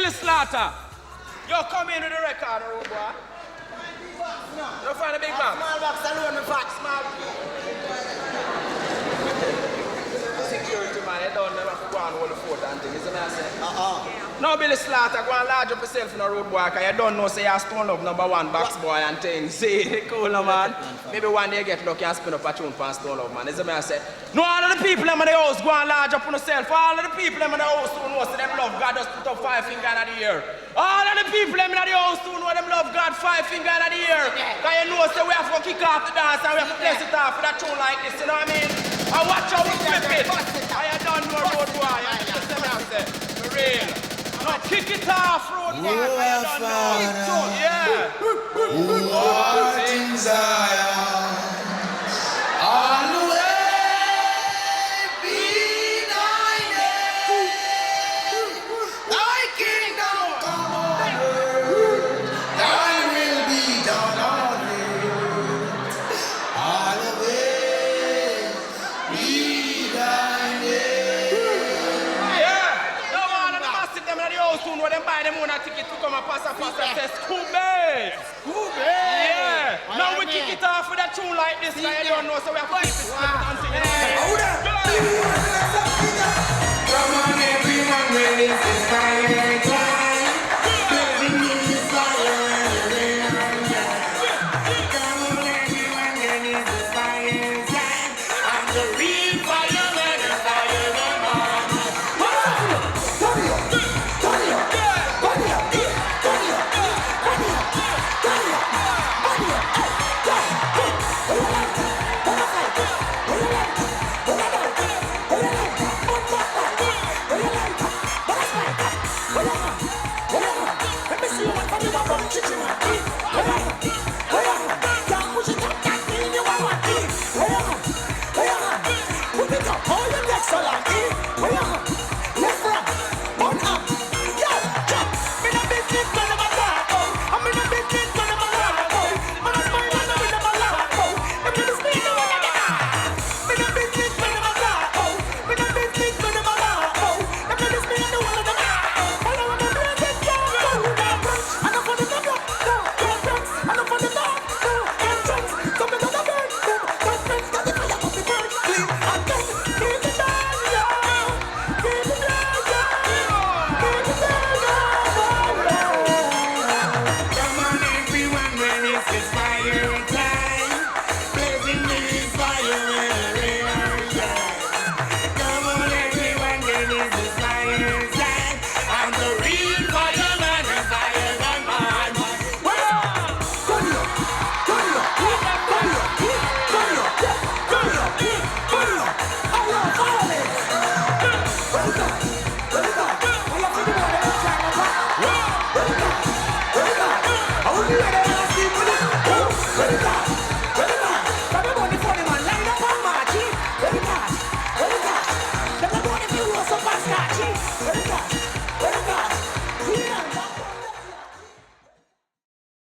Billy Slaughter. Yo, come in with the record, road boy. You don't find a big box? Small box alone, in fact. Small. Security man, you don't never go and hold the fort and things, isn't it? No, Billy Slaughter, go and large up yourself in a road boy, because you don't know, say you're stone up #1 box boy and things. See, cool, no, man. Maybe one day you get lucky and spin up a tune for stone up, man. Isn't it? I say, no, all of the people in the house go and large up on yourself. All of the people in the house who know, say them love God, just put up 5 fingers in the air. All of the people in the house who know them love God, 5 fingers in the air. Because you know, say we have to kick off the dance and we have to place it off for that tune like this, you know what I mean? And watch how we flip it. I don't know road boy. For real. No, kick it off, road boy. I don't know. Yeah. Who art in Zion, on the way behind it. Thy kingdom come on earth, thy will be done on earth. All the way behind it. Yeah. No one of the massive them in the house soon when them buy them own a ticket to come and Passa Passa say Scooby. Yeah. Now we kick it off with a tune like this, guy. You don't know, so we have to keep it split until you Come on everyone, when it's the fire time. Living in the fire. Come on everyone, when it's the fire time. I'm the real fire and the fire of mine. It's